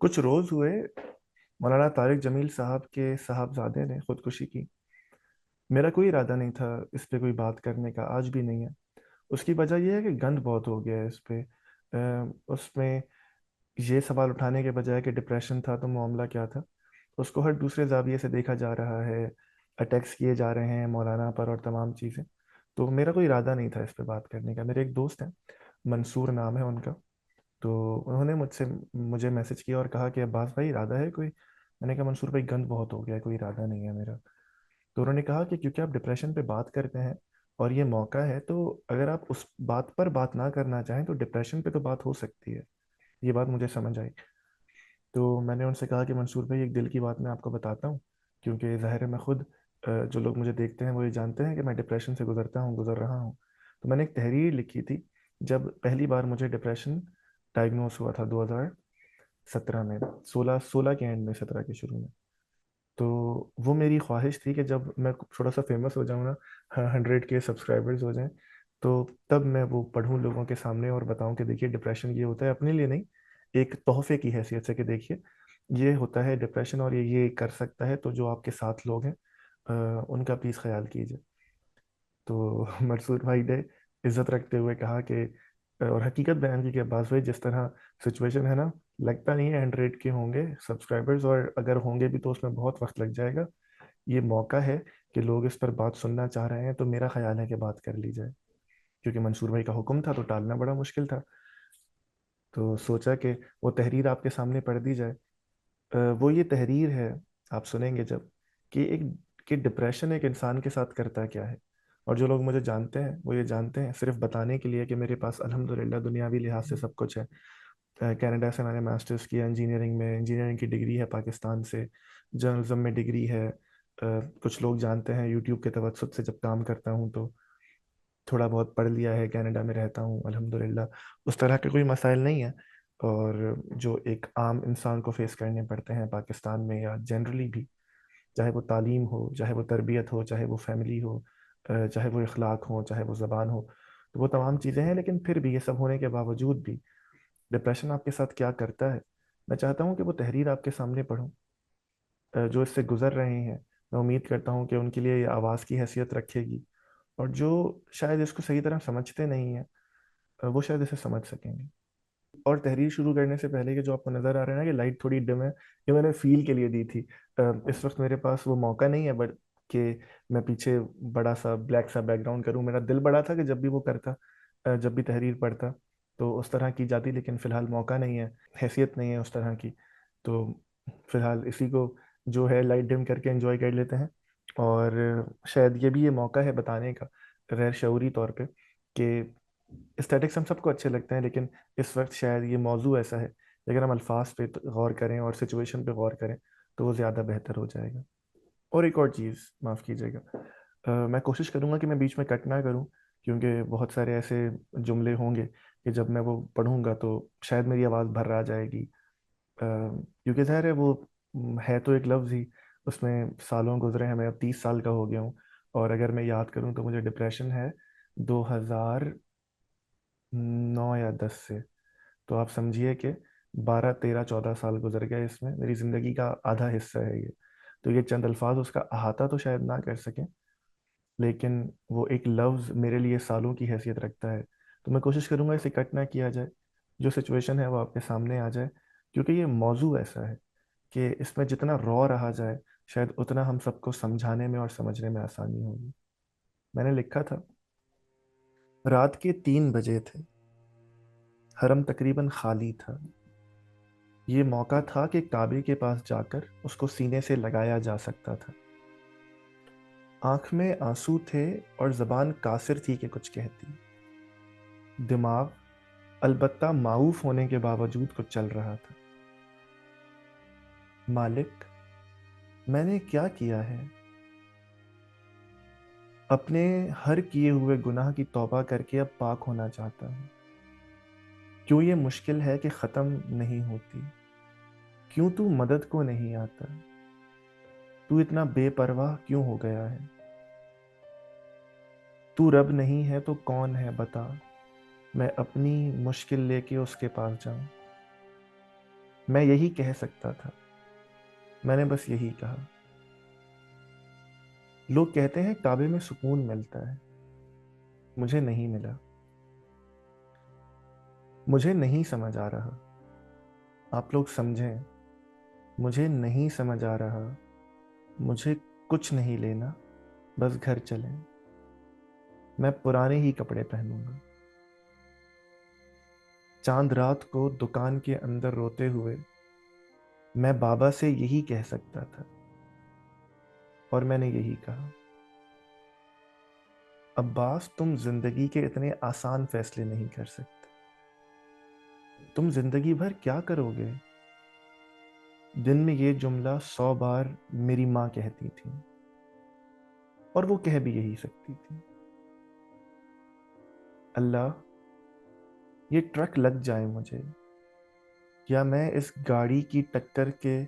कुछ रोज हुए मौलाना तारिक जमील साहब के साहबजादे ने खुदकुशी की। मेरा कोई इरादा नहीं था इस पे कोई बात करने का, आज भी नहीं है। उसकी वजह यह है कि गंद बहुत हो गया है इस पे। उसमें ये सवाल उठाने के बजाय कि डिप्रेशन था तो मामला क्या था, उसको हर दूसरे जाविये से देखा जा रहा है। अटैक्स किए जा रहे हैं मौलाना पर और तमाम चीज़ें। तो मेरा कोई इरादा नहीं था इस पे बात करने का। मेरे एक दोस्त हैं, मंसूर नाम है उनका। तो उन्होंने मुझसे मुझे मैसेज किया और कहा कि अब्बास भाई इरादा है कोई। मैंने कहा मंसूर भाई गंद बहुत हो गया है, कोई इरादा नहीं है मेरा। तो उन्होंने कहा कि क्योंकि आप डिप्रेशन पे बात करते हैं और ये मौका है, तो अगर आप उस बात पर बात ना करना चाहें तो डिप्रेशन पे तो बात हो सकती है। ये बात मुझे समझ आई। तो मैंने उनसे कहा कि मंसूर भाई एक दिल की बात मैं आपको बताता हूँ, क्योंकि ज़ाहिर है मैं खुद जो लोग मुझे देखते हैं वो ये जानते हैं कि मैं डिप्रेशन से गुजर रहा हूँ। तो मैंने एक तहरीर लिखी थी जब पहली बार मुझे डिप्रेशन डायग्नोस हुआ था 2017 में, 16 के एंड में, 17 के शुरू में। तो वो मेरी ख्वाहिश थी कि जब मैं थोड़ा सा फेमस हो जाऊँ ना, 100 के सब्सक्राइबर्स हो जाएं, तो तब मैं वो पढ़ूं लोगों के सामने और बताऊं कि देखिए डिप्रेशन ये होता है, अपने लिए नहीं, एक तोहफे की हैसियत से कि देखिए ये होता है डिप्रेशन और ये कर सकता है। तो जो आपके साथ लोग हैं उनका प्लीज़ ख्याल कीजिए। तो मरसूद भाई ने इज्जत रखते हुए कहा कि और हकीकत बयान की कि अब्बास भाई जिस तरह सिचुएशन है ना, लगता नहीं है 100 के होंगे सब्सक्राइबर्स, और अगर होंगे भी तो उसमें बहुत वक्त लग जाएगा। ये मौका है कि लोग इस पर बात सुनना चाह रहे हैं, तो मेरा ख्याल है कि बात कर ली जाए। क्योंकि मंसूर भाई का हुक्म था तो टालना बड़ा मुश्किल था। तो सोचा कि वो तहरीर आपके सामने पढ़ दी जाए। वो ये तहरीर है, आप सुनेंगे जब, कि एक कि डिप्रेशन एक इंसान के साथ करता क्या है। और जो लोग मुझे जानते हैं वो ये जानते हैं सिर्फ बताने के लिए कि मेरे पास अल्हम्दुलिल्लाह दुनियावी लिहाज से सब कुछ है। कनाडा से मैंने मास्टर्स किया इंजीनियरिंग में, इंजीनियरिंग की डिग्री है पाकिस्तान से, जर्नलिज्म में डिग्री है। कुछ लोग जानते हैं यूट्यूब के तवज्जुद से जब काम करता हूँ तो थोड़ा बहुत पढ़ लिया है, कनाडा में रहता हूँ अल्हम्दुलिल्लाह। उस तरह के कोई मसाइल नहीं है। और जो एक आम इंसान को फेस करने पड़ते हैं पाकिस्तान में या जनरली भी, चाहे वो तालीम हो, चाहे वो तरबियत हो, चाहे वो फैमिली हो, चाहे वो इखलाक हो, चाहे वो ज़बान हो, तो वो तमाम चीज़ें हैं। लेकिन फिर भी ये सब होने के बावजूद भी डिप्रेशन आपके साथ क्या करता है, मैं चाहता हूँ कि वो तहरीर आपके सामने पढूं। जो इससे गुजर रहे हैं, मैं उम्मीद करता हूँ कि उनके लिए ये आवाज़ की हैसियत रखेगी। और जो शायद इसको सही तरह समझते नहीं हैं, वो शायद इसे समझ सकेंगे। और तहरीर शुरू करने से पहले कि जो आपको नज़र आ रहा है ना कि लाइट थोड़ी डिम है, ये मैंने फील के लिए दी थी। इस वक्त मेरे पास वो मौका नहीं है, बट कि मैं पीछे बड़ा सा ब्लैक सा बैकग्राउंड करूं। मेरा दिल बड़ा था कि जब भी वो करता, जब भी तहरीर पढ़ता तो उस तरह की जाती, लेकिन फ़िलहाल मौका नहीं है, हैसियत नहीं है उस तरह की। तो फ़िलहाल इसी को जो है लाइट डिम करके एंजॉय कर लेते हैं। और शायद ये भी ये मौका है बताने का, गैर शऊरी तौर पे, कि एस्थेटिक्स हम सबको अच्छे लगते हैं, लेकिन इस वक्त शायद ये मौजू ऐसा है कि अगर हम अल्फाज पे गौर करें और सिचुएशन पे गौर करें तो वो ज़्यादा बेहतर हो जाएगा। और एक और चीज़, माफ़ कीजिएगा, मैं कोशिश करूँगा कि मैं बीच में कट ना करूँ, क्योंकि बहुत सारे ऐसे जुमले होंगे कि जब मैं वो पढ़ूंगा तो शायद मेरी आवाज़ भर आ जाएगी। क्योंकि ज़ाहिर है वो है तो एक लफ्ज़ ही, उसमें सालों गुजरे हैं, मैं अब 30 साल का हो गया हूँ। और अगर मैं याद करूँ तो मुझे डिप्रेशन है 2009 या 10 से। तो आप समझिए कि 12 13 14 साल गुजर गए, इसमें मेरी ज़िंदगी का आधा हिस्सा है ये। तो ये चंद अल्फाज उसका अहाता तो शायद ना कर सकें, लेकिन वो एक लफ्ज़ मेरे लिए सालों की हैसियत रखता है। तो मैं कोशिश करूँगा इसे कट ना किया जाए, जो सिचुएशन है वो आपके सामने आ जाए। क्योंकि ये मौजू ऐसा है कि इसमें जितना रॉ रहा जाए, शायद उतना हम सबको समझाने में और समझने में आसानी होगी। मैंने लिखा था, रात के 3 बजे थे, हरम तकरीबन खाली था। ये मौका था कि काबे के पास जाकर उसको सीने से लगाया जा सकता था। आंख में आंसू थे और जबान कासिर थी कि कुछ कहती। दिमाग अलबत्ता माऊफ होने के बावजूद कुछ चल रहा था। मालिक, मैंने क्या किया है? अपने हर किए हुए गुनाह की तौबा करके अब पाक होना चाहता हूँ। क्यों ये मुश्किल है कि ख़त्म नहीं होती? क्यों तू मदद को नहीं आता? तू इतना बेपरवाह क्यों हो गया है? तू रब नहीं है तो कौन है बता, मैं अपनी मुश्किल लेके उसके पास जाऊं। मैं यही कह सकता था, मैंने बस यही कहा। लोग कहते हैं काबे में सुकून मिलता है, मुझे नहीं मिला। मुझे नहीं समझ आ रहा, आप लोग समझें। मुझे नहीं समझ आ रहा, मुझे कुछ नहीं लेना, बस घर चलें। मैं पुराने ही कपड़े पहनूंगा। चांद रात को दुकान के अंदर रोते हुए मैं बाबा से यही कह सकता था, और मैंने यही कहा। अब्बास, तुम जिंदगी के इतने आसान फैसले नहीं कर सकते। तुम जिंदगी भर क्या करोगे? दिन में ये जुमला 100 बार मेरी माँ कहती थी, और वो कह भी यही सकती थी। अल्लाह, ये ट्रक लग जाए मुझे, या मैं इस गाड़ी की टक्कर के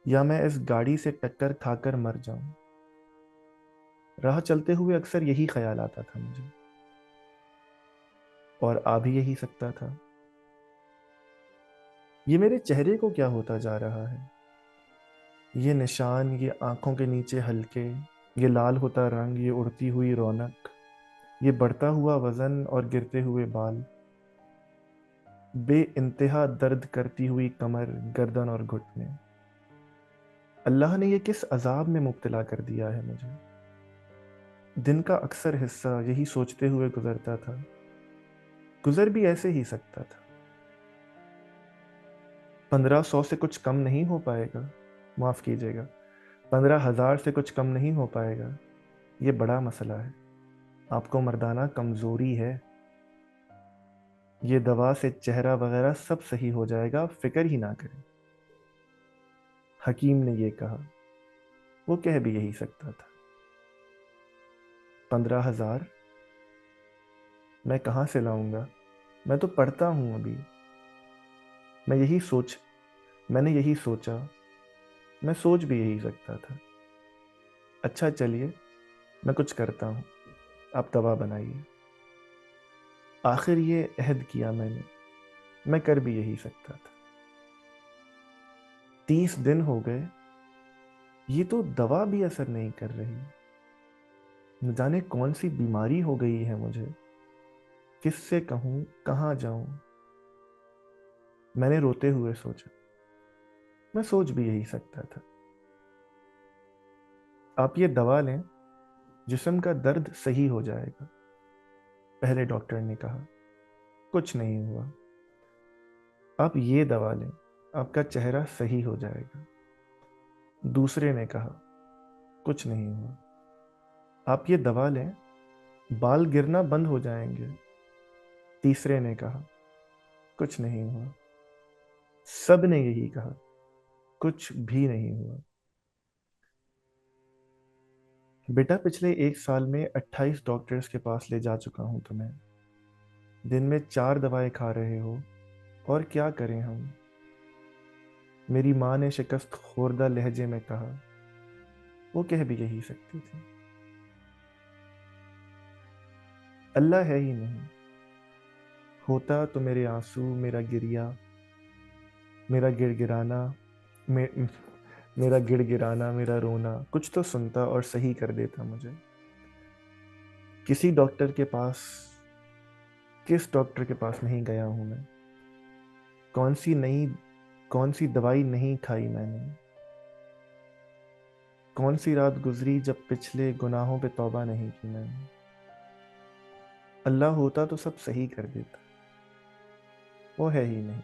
या मैं इस गाड़ी से टक्कर खाकर मर जाऊं। राह चलते हुए अक्सर यही ख्याल आता था मुझे, और आ भी यही सकता था। ये मेरे चेहरे को क्या होता जा रहा है? ये निशान, ये आंखों के नीचे हल्के, ये लाल होता रंग, ये उड़ती हुई रौनक, ये बढ़ता हुआ वजन और गिरते हुए बाल, बे इंतहा दर्द करती हुई कमर, गर्दन और घुटने। अल्लाह ने ये किस अजाब में मुब्तला कर दिया है मुझे? दिन का अक्सर हिस्सा यही सोचते हुए गुजरता था, गुजर भी ऐसे ही सकता था। 1500 से कुछ कम नहीं हो पाएगा, माफ कीजिएगा, 15,000 से कुछ कम नहीं हो पाएगा। ये बड़ा मसला है, आपको मर्दाना कमजोरी है। ये दवा से चेहरा वगैरह सब सही हो जाएगा, फिक्र ही ना करें। हकीम ने ये कहा, वो कह भी यही सकता था। 15,000 मैं कहाँ से लाऊंगा? मैं तो पढ़ता हूँ अभी। मैं यही सोच मैंने यही सोचा, मैं सोच भी यही सकता था। अच्छा चलिए, मैं कुछ करता हूँ, आप दवा बनाइए। आखिर ये अहद किया मैंने, मैं कर भी यही सकता था। 30 दिन हो गए, ये तो दवा भी असर नहीं कर रही। न जाने कौन सी बीमारी हो गई है मुझे, किससे कहूँ, कहाँ जाऊं। मैंने रोते हुए सोचा, मैं सोच भी यही सकता था। आप ये दवा लें, जिस्म का दर्द सही हो जाएगा। पहले डॉक्टर ने कहा, कुछ नहीं हुआ। आप ये दवा लें, आपका चेहरा सही हो जाएगा। दूसरे ने कहा, कुछ नहीं हुआ। आप ये दवा लें, बाल गिरना बंद हो जाएंगे। तीसरे ने कहा, कुछ नहीं हुआ। सब ने यही कहा, कुछ भी नहीं हुआ। बेटा, पिछले 1 साल में 28 डॉक्टर्स के पास ले जा चुका हूं तुम्हें। दिन में 4 दवाएं खा रहे हो, और क्या करें हम? मेरी माँ ने शिकस्त खोरदा लहजे में कहा। वो कह भी यही सकती थी। अल्लाह है ही नहीं। होता तो मेरे आंसू, मेरा गिरिया, मेरा गिड़गिड़ाना, मे, मेरा गिड़गिड़ाना, मेरा रोना कुछ तो सुनता और सही कर देता मुझे। किसी डॉक्टर के पास किस डॉक्टर के पास नहीं गया हूं मैं? कौन सी नई कौन सी दवाई नहीं खाई मैंने? कौन सी रात गुजरी जब पिछले गुनाहों पे तौबा नहीं की मैंने? अल्लाह होता तो सब सही कर देता, वो है ही नहीं।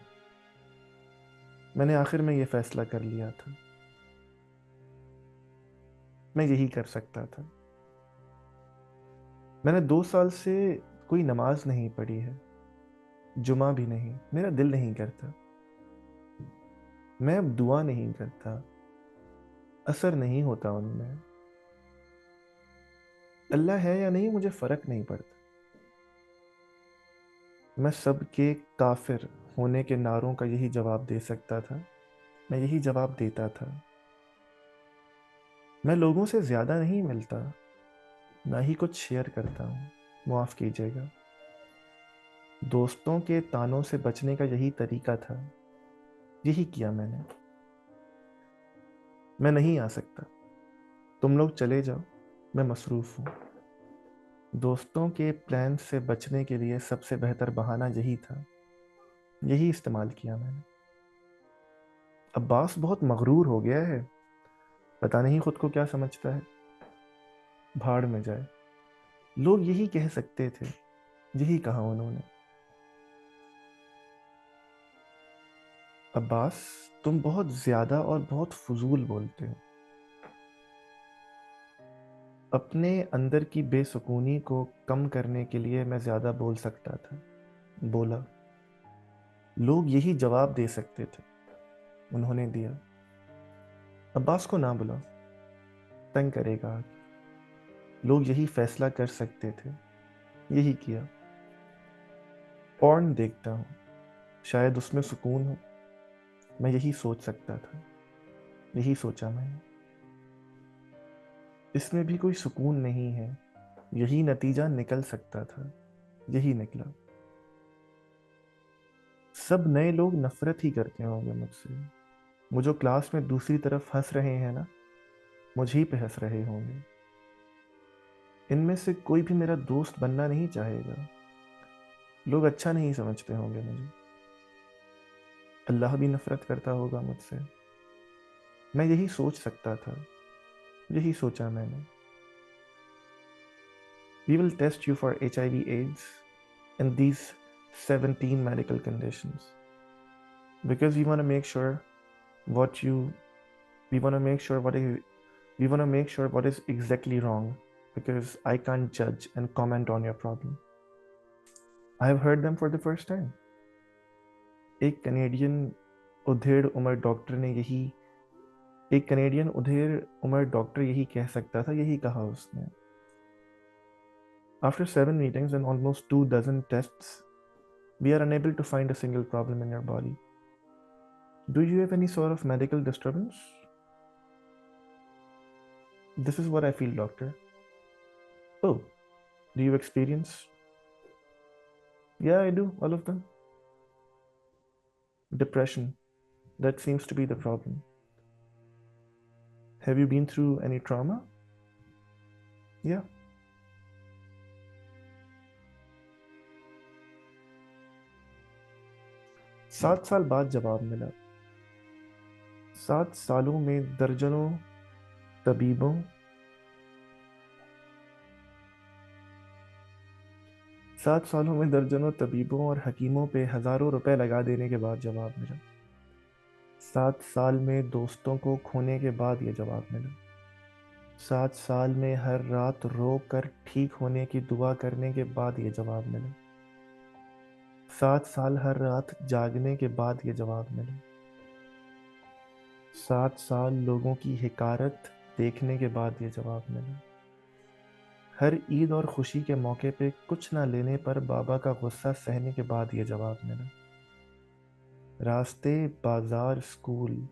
मैंने आखिर में ये फैसला कर लिया था, मैं यही कर सकता था। मैंने 2 साल से कोई नमाज नहीं पढ़ी है, जुमा भी नहीं। मेरा दिल नहीं करता। मैं अब दुआ नहीं करता, असर नहीं होता उनमें। अल्लाह है या नहीं मुझे फर्क नहीं पड़ता। मैं सबके काफिर होने के नारों का यही जवाब दे सकता था, मैं यही जवाब देता था। मैं लोगों से ज्यादा नहीं मिलता, ना ही कुछ शेयर करता हूँ, माफ कीजिएगा। दोस्तों के तानों से बचने का यही तरीका था, यही किया मैंने। मैं नहीं आ सकता, तुम लोग चले जाओ, मैं मसरूफ हूँ। दोस्तों के प्लान से बचने के लिए सबसे बेहतर बहाना यही था, यही इस्तेमाल किया मैंने। अब्बास बहुत मगरूर हो गया है, पता नहीं खुद को क्या समझता है। भाड़ में जाए, लोग यही कह सकते थे, यही कहा उन्होंने। अब्बास, तुम बहुत ज्यादा और बहुत फजूल बोलते हो। अपने अंदर की बेसुकूनी को कम करने के लिए मैं ज्यादा बोल सकता था, बोला। लोग यही जवाब दे सकते थे, उन्होंने दिया। अब्बास को ना बुलाओ, तंग करेगा। लोग यही फैसला कर सकते थे, यही किया। पॉर्न देखता हूँ, शायद उसमें सुकून हो। मैं यही सोच सकता था, यही सोचा मैंने। इसमें भी कोई सुकून नहीं है, यही नतीजा निकल सकता था, यही निकला। सब नए लोग नफरत ही करते होंगे मुझसे। वो जो क्लास में दूसरी तरफ हंस रहे हैं ना, मुझे ही पे हंस रहे होंगे। इनमें से कोई भी मेरा दोस्त बनना नहीं चाहेगा। लोग अच्छा नहीं समझते होंगे मुझे। अल्लाह भी नफरत करता होगा मुझसे। मैं यही सोच सकता था, यही सोचा मैंने। We will test you for HIV/AIDS and these 17 medical conditions because we want to make sure what you we want to make sure what is we want to make sure what is exactly wrong because I can't judge and comment on your problem. I have heard them for the first time. एक Canadian उधेड़ उम्र doctor ने यही एक Canadian उधेड़ उम्र doctor यही कह सकता था, यही कहा उसने। After 7 meetings and almost 2 dozen tests, we are unable to find a single problem in your body. Do you have any sort of medical disturbance? This is what I feel, doctor. Oh, do you experience? Yeah, I do, all of them. Depression. That seems to be the problem. Have you been through any trauma? Yeah. 7 साल बाद जवाब मिला। 7 सालों में दर्जनों तबीबों 7 सालों में दर्जनों तबीबों और हकीमों पे हजारों रुपए लगा देने के बाद जवाब मिला। 7 साल में दोस्तों को खोने के बाद ये जवाब मिला। 7 साल में हर रात रो कर ठीक होने की दुआ करने के बाद ये जवाब मिला। 7 साल हर रात जागने के बाद ये जवाब मिला। 7 साल लोगों की हिकारत देखने के बाद ये जवाब मिला। हर ईद और खुशी के मौके पे कुछ ना लेने पर बाबा का गुस्सा सहने के बाद ये जवाब मिला। रास्ते, बाजार, स्कूल,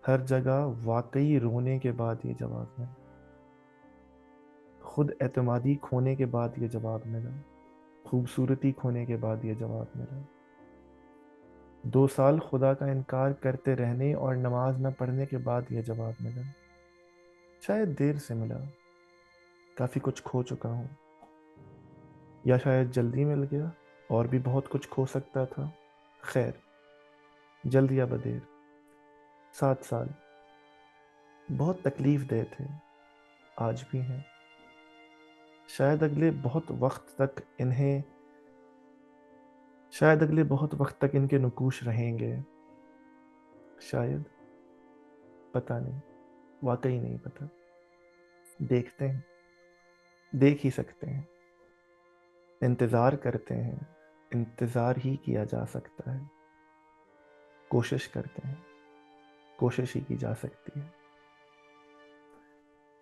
हर जगह वाकई रोने के बाद ये जवाब मिला। खुद एतमादी खोने के बाद ये जवाब मिला। खूबसूरती खोने के बाद ये जवाब मिला। 2 साल खुदा का इनकार करते रहने और नमाज न पढ़ने के बाद ये जवाब मिला। शायद देर से मिला, काफ़ी कुछ खो चुका हूँ। या शायद जल्दी मिल गया, और भी बहुत कुछ खो सकता था। खैर, जल्द या बदेर। 7 साल बहुत तकलीफ दे थे, आज भी हैं। शायद अगले बहुत वक्त तक इन्हें शायद अगले बहुत वक्त तक इनके नुकूश रहेंगे। शायद, पता नहीं, वाकई नहीं पता। देखते हैं, देख ही सकते हैं। इंतज़ार करते हैं, इंतज़ार ही किया जा सकता है। कोशिश करते हैं, कोशिश ही की जा सकती है।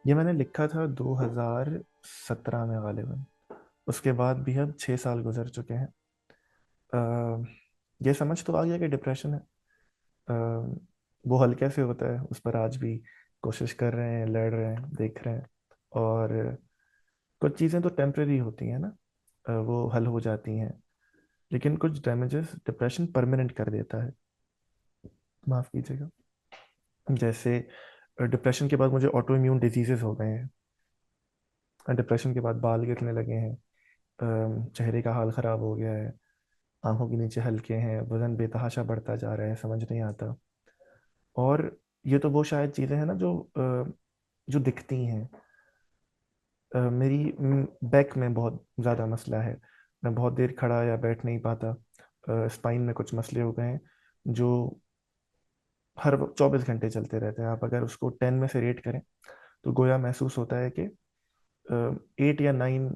ये मैंने लिखा था 2017 में गालिबन। उसके बाद भी अब 6 साल गुजर चुके हैं। अ, ये समझ तो आ गया कि डिप्रेशन है। अ, वो हल कैसे होता है उस पर आज भी कोशिश कर रहे हैं, लड़ रहे हैं, देख रहे हैं। और कुछ चीज़ें तो टेम्परेरी होती हैं ना, वो हल हो जाती हैं। लेकिन कुछ डैमेजेस डिप्रेशन परमानेंट कर देता है। माफ़ कीजिएगा। जैसे डिप्रेशन के बाद मुझे ऑटो इम्यून डिजीजेस हो गए हैं। डिप्रेशन के बाद बाल गिरने लगे हैं। चेहरे का हाल ख़राब हो गया है। आंखों के नीचे हल्के हैं, वज़न बेतहाशा बढ़ता जा रहा है, समझ नहीं आता। और ये तो वो शायद चीज़ें हैं ना जो दिखती हैं। मेरी बैक में बहुत ज़्यादा मसला है। मैं बहुत देर खड़ा या बैठ नहीं पाता। स्पाइन में कुछ मसले हो गए हैं जो हर 24 घंटे चलते रहते हैं। आप अगर उसको 10 में से रेट करें तो गोया महसूस होता है कि 8 या 9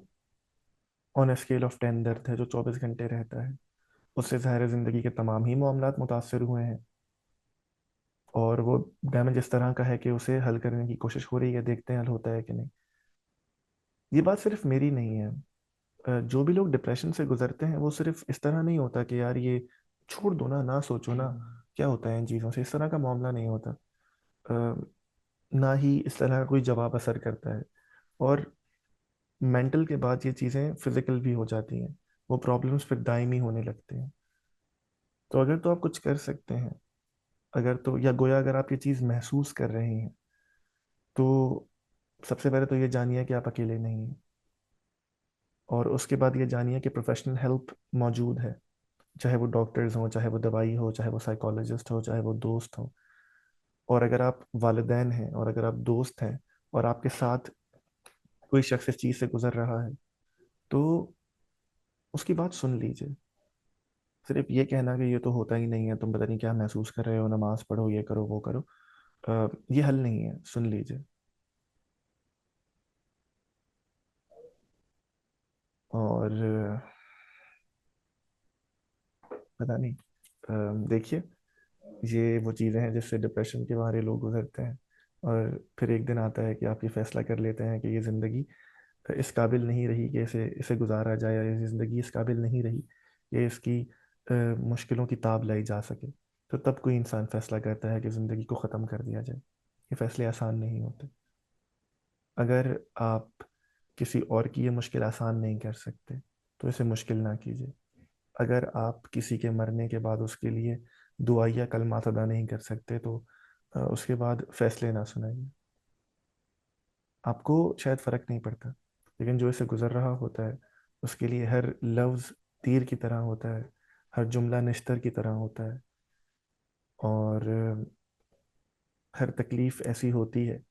ऑन ए स्केल ऑफ 10 दर्द है जो 24 घंटे रहता है। उससे ज़ाहिर है ज़िंदगी के तमाम ही मामलात मुतासर हुए हैं। और वो डैमेज इस तरह का है कि उसे हल करने की कोशिश हो रही है, देखते हैं हल होता है कि नहीं। ये बात सिर्फ मेरी नहीं है। जो भी लोग डिप्रेशन से गुजरते हैं वो सिर्फ इस तरह नहीं होता कि यार ये छोड़ दो ना, ना सोचो ना, क्या होता है इन चीज़ों से, इस तरह का मामला नहीं होता। अ, ना ही इस तरह का कोई जवाब असर करता है। और मेंटल के बाद ये चीज़ें फिजिकल भी हो जाती हैं। वो प्रॉब्लम्स फिर दायमी होने लगते हैं। तो अगर तो आप कुछ कर सकते हैं, अगर तो या गोया अगर आप ये चीज़ महसूस कर रहे हैं, तो सबसे पहले तो ये जानिए कि आप अकेले नहीं हैं। और उसके बाद ये जानिए कि प्रोफेशनल हेल्प मौजूद है। चाहे वो डॉक्टर्स हों, चाहे वो दवाई हो, चाहे वो साइकोलॉजिस्ट हो, चाहे वो दोस्त हो। और अगर आप वालिदैन हैं और अगर आप दोस्त हैं और आपके साथ कोई शख्स इस चीज़ से गुजर रहा है, तो उसकी बात सुन लीजिए। सिर्फ ये कहना कि ये तो होता ही नहीं है, तुम पता नहीं क्या महसूस कर रहे हो, नमाज पढ़ो, ये करो वो करो, ये हल नहीं है। सुन लीजिए। और पता नहीं, देखिए, ये वो चीज़ें हैं जिससे डिप्रेशन के मारे लोग गुजरते हैं। और फिर एक दिन आता है कि आप ये फैसला कर लेते हैं कि ये ज़िंदगी इस काबिल नहीं रही कि इसे इसे गुजारा जाए, या ये ज़िंदगी इस काबिल नहीं रही कि इसकी मुश्किलों की ताब लाई जा सके। तो तब कोई इंसान फैसला करता है कि ज़िंदगी को ख़त्म कर दिया जाए। ये फैसले आसान नहीं होते। अगर आप किसी और की ये मुश्किल आसान नहीं कर सकते तो इसे मुश्किल ना कीजिए। अगर आप किसी के मरने के बाद उसके लिए दुआ या कलमात अदा नहीं कर सकते तो उसके बाद फैसले ना सुनाइए। आपको शायद फ़र्क नहीं पड़ता, लेकिन जो इसे गुज़र रहा होता है उसके लिए हर लफ्ज़ तीर की तरह होता है, हर जुमला निश्तर की तरह होता है। और हर तकलीफ़ ऐसी होती है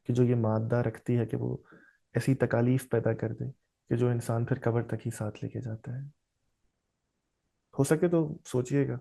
कि जो ये मादा रखती है कि वो ऐसी तकालीफ पैदा कर दे कि जो इंसान फिर कब्र तक ही साथ लेके जाता है। हो सके तो सोचिएगा।